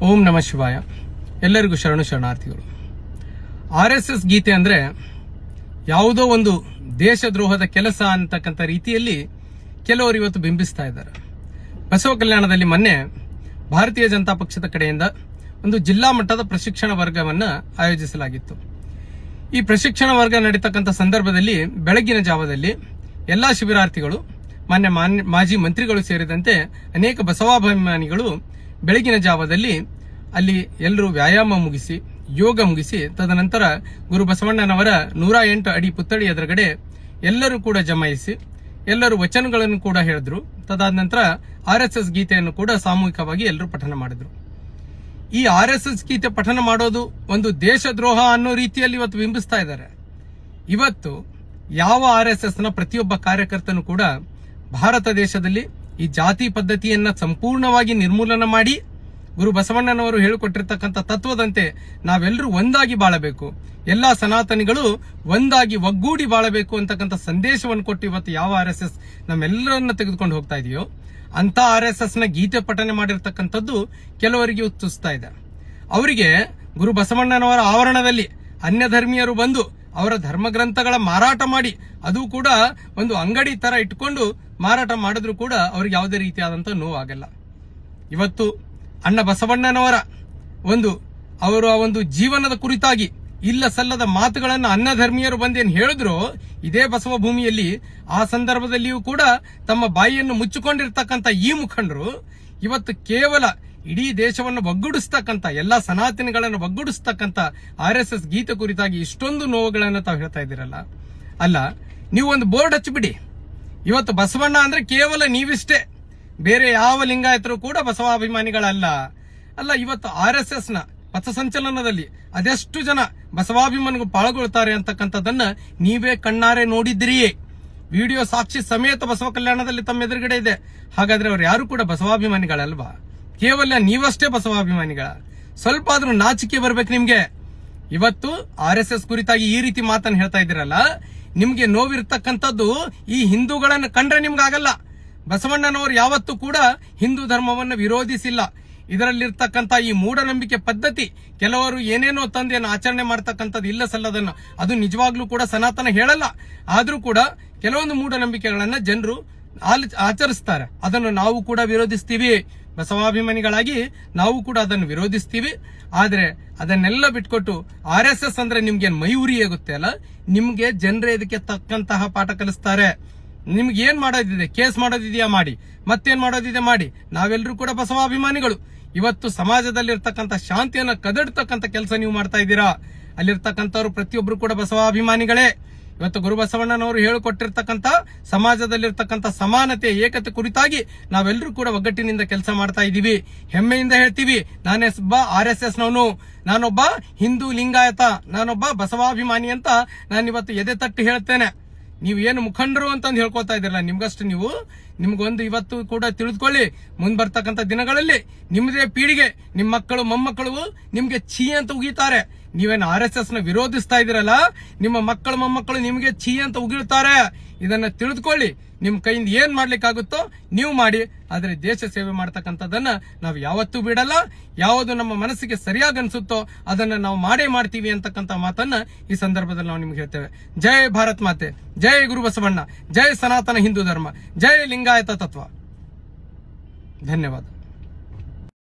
ಓಂ ನಮಃ ಶಿವಾಯ. ಎಲ್ಲರಿಗೂ ಶರಣಾರ್ಥಿಗಳು. RSS ಗೀತೆ ಅಂದ್ರೆ ಯಾವುದೋ ಒಂದು ದೇಶದ್ರೋಹದ ಕೆಲಸ ಅಂತಕ್ಕಂಥ ರೀತಿಯಲ್ಲಿ ಕೆಲವರು ಇವತ್ತು ಬಿಂಬಿಸ್ತಾ ಇದ್ದಾರೆ. ಬಸವ ಕಲ್ಯಾಣದಲ್ಲಿ ಮೊನ್ನೆ ಭಾರತೀಯ ಜನತಾ ಪಕ್ಷದ ಕಡೆಯಿಂದ ಒಂದು ಜಿಲ್ಲಾ ಮಟ್ಟದ ಪ್ರಶಿಕ್ಷಣ ವರ್ಗವನ್ನ ಆಯೋಜಿಸಲಾಗಿತ್ತು. ಈ ಪ್ರಶಿಕ್ಷಣ ವರ್ಗ ನಡೀತಕ್ಕಂಥ ಸಂದರ್ಭದಲ್ಲಿ ಬೆಳಗಿನ ಜಾವದಲ್ಲಿ ಎಲ್ಲಾ ಶಿಬಿರಾರ್ಥಿಗಳು, ಮಾಜಿ ಮಂತ್ರಿಗಳು ಸೇರಿದಂತೆ ಅನೇಕ ಬಸವಾಭಿಮಾನಿಗಳು ಬೆಳಗಿನ ಜಾವದಲ್ಲಿ ಅಲ್ಲಿ ಎಲ್ಲರೂ ವ್ಯಾಯಾಮ ಮುಗಿಸಿ, ಯೋಗ ಮುಗಿಸಿ, ತದನಂತರ ಗುರು ಬಸವಣ್ಣನವರ 108 ಅಡಿ ಪುತ್ಥಳಿ ಎದುರುಗಡೆ ಎಲ್ಲರೂ ಕೂಡ ಜಮಾಯಿಸಿ ಎಲ್ಲರೂ ವಚನಗಳನ್ನು ಕೂಡ ಹೇಳಿದ್ರು. ತದಾದ ನಂತರ RSS ಗೀತೆಯನ್ನು ಕೂಡ ಸಾಮೂಹಿಕವಾಗಿ ಎಲ್ಲರೂ ಪಠನ ಮಾಡಿದ್ರು. ಈ RSS ಗೀತೆ ಪಠನ ಮಾಡೋದು ಒಂದು ದೇಶದ್ರೋಹ ಅನ್ನೋ ರೀತಿಯಲ್ಲಿ ಇವತ್ತು ಬಿಂಬಿಸ್ತಾ ಇದ್ದಾರೆ. ಇವತ್ತು ಯಾವ RSS ನ ಪ್ರತಿಯೊಬ್ಬ ಕಾರ್ಯಕರ್ತನು ಕೂಡ ಭಾರತ ದೇಶದಲ್ಲಿ ಈ ಜಾತಿ ಪದ್ಧತಿಯನ್ನ ಸಂಪೂರ್ಣವಾಗಿ ನಿರ್ಮೂಲನ ಮಾಡಿ ಗುರು ಬಸವಣ್ಣನವರು ಹೇಳಿಕೊಟ್ಟಿರ್ತಕ್ಕಂಥ ತತ್ವದಂತೆ ನಾವೆಲ್ಲರೂ ಒಂದಾಗಿ ಬಾಳಬೇಕು, ಎಲ್ಲಾ ಸನಾತನಿಗಳು ಒಂದಾಗಿ ಒಗ್ಗೂಡಿ ಬಾಳಬೇಕು ಅಂತಕ್ಕಂಥ ಸಂದೇಶವನ್ನು ಕೊಟ್ಟು ಇವತ್ತು ಯಾವ RSS ನಮ್ಮೆಲ್ಲರನ್ನ ತೆಗೆದುಕೊಂಡು ಹೋಗ್ತಾ ಇದೆಯೋ ಅಂತ RSS ನ ಗೀತೆ ಪಠನೆ ಮಾಡಿರ್ತಕ್ಕಂಥದ್ದು ಕೆಲವರಿಗೆ ಉತ್ತಿಸ್ತಾ ಇದೆ. ಅವರಿಗೆ ಗುರು ಬಸವಣ್ಣನವರ ಆವರಣದಲ್ಲಿ ಅನ್ಯ ಧರ್ಮೀಯರು ಬಂದು ಅವರ ಧರ್ಮಗ್ರಂಥಗಳ ಮಾರಾಟ ಮಾಡಿ, ಅದು ಕೂಡ ಒಂದು ಅಂಗಡಿ ತರ ಇಟ್ಕೊಂಡು ಮಾರಾಟ ಮಾಡಿದ್ರು ಕೂಡ ಅವ್ರಿಗೆ ಯಾವುದೇ ರೀತಿಯಾದಂತಹ ನೋವಾಗಲ್ಲ. ಇವತ್ತು ಅಣ್ಣ ಬಸವಣ್ಣನವರ ಅವರ ಒಂದು ಜೀವನದ ಕುರಿತಾಗಿ ಇಲ್ಲ ಸಲ್ಲದ ಮಾತುಗಳನ್ನ ಅನ್ನ ಧರ್ಮೀಯರು ಬಂದೇನು ಹೇಳಿದ್ರು ಇದೇ ಬಸವ ಭೂಮಿಯಲ್ಲಿ, ಆ ಸಂದರ್ಭದಲ್ಲಿಯೂ ಕೂಡ ತಮ್ಮ ಬಾಯಿಯನ್ನು ಮುಚ್ಚಿಕೊಂಡಿರ್ತಕ್ಕಂಥ ಈ ಮುಖಂಡರು ಇವತ್ತು ಕೇವಲ ಇಡೀ ದೇಶವನ್ನು ಒಗ್ಗೂಡಿಸ್ತಕ್ಕಂಥ ಎಲ್ಲಾ ಸನಾತನಿಗಳನ್ನು ಒಗ್ಗೂಡಿಸ್ತಕ್ಕಂಥ RSS ಗೀತೆ ಕುರಿತಾಗಿ ಇಷ್ಟೊಂದು ನೋವುಗಳನ್ನು ತಾವು ಹೇಳ್ತಾ ಇದ್ದೀರಲ್ಲ. ಅಲ್ಲ, ನೀವು ಒಂದು ಬೋರ್ಡ್ ಹಚ್ಚಿಬಿಡಿ, ಇವತ್ತು ಬಸವಣ್ಣ ಅಂದ್ರೆ ಕೇವಲ ನೀವಿಷ್ಟೇ, ಬೇರೆ ಯಾವ ಲಿಂಗಾಯತರು ಕೂಡ ಬಸವಾಭಿಮಾನಿಗಳಲ್ಲ. ಅಲ್ಲ, ಇವತ್ತು RSS ನ ಪಥಸಂಚಲನದಲ್ಲಿ ಅದೆಷ್ಟು ಜನ ಬಸವಾಭಿಮಾನಿಗಳು ಪಾಲ್ಗೊಳ್ತಾರೆ ಅಂತಕ್ಕಂಥದ್ದನ್ನ ನೀವೇ ಕಣ್ಣಾರೆ ನೋಡಿದ್ರಿಯೇ. ವಿಡಿಯೋ ಸಾಕ್ಷಿ ಸಮೇತ ಬಸವ ಕಲ್ಯಾಣದಲ್ಲಿ ತಮ್ಮ ಎದುರುಗಡೆ ಇದೆ. ಹಾಗಾದ್ರೆ ಅವ್ರು ಯಾರು ಕೂಡ ಬಸವಾಭಿಮಾನಿಗಳಲ್ವಾ? ಕೇವಲ ನೀವಷ್ಟೇ ಬಸವಾಭಿಮಾನಿಗಳ? ಸ್ವಲ್ಪ ಆದ್ರೂ ನಾಚಿಕೆ ಬರ್ಬೇಕು ನಿಮ್ಗೆ. ಇವತ್ತು RSS ಕುರಿತಾಗಿ ಈ ರೀತಿ ಮಾತನ್ನು ಹೇಳ್ತಾ ಇದ್ದೀರಲ್ಲ, ನಿಮ್ಗೆ ನೋವಿರ್ತಕ್ಕಂಥದ್ದು ಈ ಹಿಂದೂಗಳನ್ನ ಕಂಡ್ರೆ ನಿಮ್ಗಾಗಲ್ಲ. ಬಸವಣ್ಣನವರು ಯಾವತ್ತೂ ಕೂಡ ಹಿಂದೂ ಧರ್ಮವನ್ನು ವಿರೋಧಿಸಿಲ್ಲ. ಇದರಲ್ಲಿರ್ತಕ್ಕಂಥ ಈ ಮೂಢನಂಬಿಕೆ ಪದ್ಧತಿ, ಕೆಲವರು ಏನೇನೋ ತಂದೆಯನ್ನು ಆಚರಣೆ ಮಾಡ್ತಕ್ಕಂಥದ್ದು ಇಲ್ಲ ಸಲ್ಲದನ್ನ, ಅದು ನಿಜವಾಗ್ಲೂ ಕೂಡ ಸನಾತನ ಹೇಳಲ್ಲ. ಆದ್ರೂ ಕೂಡ ಕೆಲವೊಂದು ಮೂಢನಂಬಿಕೆಗಳನ್ನ ಜನರು ಆಚರಿಸ್ತಾರೆ. ಅದನ್ನು ನಾವು ಕೂಡ ವಿರೋಧಿಸ್ತೀವಿ. ಬಸವಾಭಿಮಾನಿಗಳಾಗಿ ನಾವು ಕೂಡ ಅದನ್ನು ವಿರೋಧಿಸ್ತೀವಿ. ಆದ್ರೆ ಅದನ್ನೆಲ್ಲ ಬಿಟ್ಕೊಟ್ಟು RSS ಅಂದ್ರೆ ನಿಮ್ಗೆ ಮೈ ಉರಿ ಆಗುತ್ತೆ ಅಲ್ಲ, ನಿಮ್ಗೆ ಜನರೇ ಇದಕ್ಕೆ ತಕ್ಕಂತಹ ಪಾಠ ಕಲಿಸ್ತಾರೆ. ನಿಮ್ಗೆ ಏನ್ ಮಾಡೋದಿದೆ, ಕೇಸ್ ಮಾಡೋದಿದೆಯಾ ಮಾಡಿ, ಮತ್ತೇನ್ ಮಾಡೋದಿದೆ ಮಾಡಿ. ನಾವೆಲ್ಲರೂ ಕೂಡ ಬಸವಾಭಿಮಾನಿಗಳು. ಇವತ್ತು ಸಮಾಜದಲ್ಲಿರ್ತಕ್ಕಂಥ ಶಾಂತಿಯನ್ನ ಕದಡ್ತಕ್ಕಂಥ ಕೆಲಸ ನೀವು ಮಾಡ್ತಾ ಇದ್ದೀರಾ. ಅಲ್ಲಿರ್ತಕ್ಕಂಥವ್ರು ಪ್ರತಿಯೊಬ್ರು ಕೂಡ ಬಸವಾಭಿಮಾನಿಗಳೇ. ಇವತ್ತು ಗುರು ಬಸವಣ್ಣನವರು ಹೇಳಿಕೊಟ್ಟಿರ್ತಕ್ಕಂಥ ಸಮಾಜದಲ್ಲಿರ್ತಕ್ಕಂಥ ಸಮಾನತೆ, ಏಕತೆ ಕುರಿತಾಗಿ ನಾವೆಲ್ಲರೂ ಕೂಡ ಒಗ್ಗಟ್ಟಿನಿಂದ ಕೆಲಸ ಮಾಡ್ತಾ ಇದ್ದೀವಿ. ಹೆಮ್ಮೆಯಿಂದ ಹೇಳ್ತೀವಿ, ನಾನೊಬ್ಬ RSS ನವನು, ನಾನೊಬ್ಬ ಹಿಂದೂ ಲಿಂಗಾಯತ, ನಾನೊಬ್ಬ ಬಸವಾಭಿಮಾನಿ ಅಂತ ನಾನಿವತ್ತು ಎದೆ ತಟ್ಟಿ ಹೇಳ್ತೇನೆ. ನೀವು ಏನು ಮುಖಂಡರು ಅಂತಂದು ಹೇಳ್ಕೊತಾ ಇದ್ದೀರಲ್ಲ, ನಿಮ್ಗಷ್ಟು ನಿಮ್ಗೊಂದು ಇವತ್ತು ಕೂಡ ತಿಳಿದುಕೊಳ್ಳಿ, ಮುಂದ್ ಬರ್ತಕ್ಕಂಥ ದಿನಗಳಲ್ಲಿ ನಿಮ್ಮದೇ ಪೀಳಿಗೆ, ನಿಮ್ಮ ಮಕ್ಕಳು ಮೊಮ್ಮಕ್ಕಳು ನಿಮ್ಗೆ ಛೀ ಅಂತ ಉಗಿತಾರೆ. ನೀವೇನು RSS ನ ವಿರೋಧಿಸ್ತಾ ಇದ್ದೀರಲ್ಲ, ನಿಮ್ಮ ಮಕ್ಕಳು ಮೊಮ್ಮಕ್ಕಳು ನಿಮ್ಗೆ ಛೀ ಅಂತ ಉಗಿಳ್ತಾರೆ. ಇದನ್ನ ತಿಳಿದುಕೊಳ್ಳಿ. ನಿಮ್ ಕೈಯಿಂದ ಏನ್ ಮಾಡ್ಲಿಕ್ಕಾಗುತ್ತೋ ನೀವು ಮಾಡಿ. ಆದ್ರೆ ದೇಶ ಸೇವೆ ಮಾಡ್ತಕ್ಕಂಥದ್ದನ್ನ ನಾವು ಯಾವತ್ತೂ ಬಿಡಲ್ಲ. ಯಾವುದು ನಮ್ಮ ಮನಸ್ಸಿಗೆ ಸರಿಯಾಗಿ ಅನ್ಸುತ್ತೋ ಅದನ್ನ ನಾವು ಮಾಡೇ ಮಾಡ್ತೀವಿ ಅಂತಕ್ಕಂಥ ಮಾತನ್ನ ಈ ಸಂದರ್ಭದಲ್ಲಿ ನಾವು ನಿಮ್ಗೆ ಹೇಳ್ತೇವೆ. ಜೈ ಭಾರತ್ ಮಾತೆ, ಜೈ ಗುರು ಬಸವಣ್ಣ, ಜೈ ಸನಾತನ ಹಿಂದೂ ಧರ್ಮ, ಜೈ ಲಿಂಗಾಯತ ತತ್ವ. ಧನ್ಯವಾದ.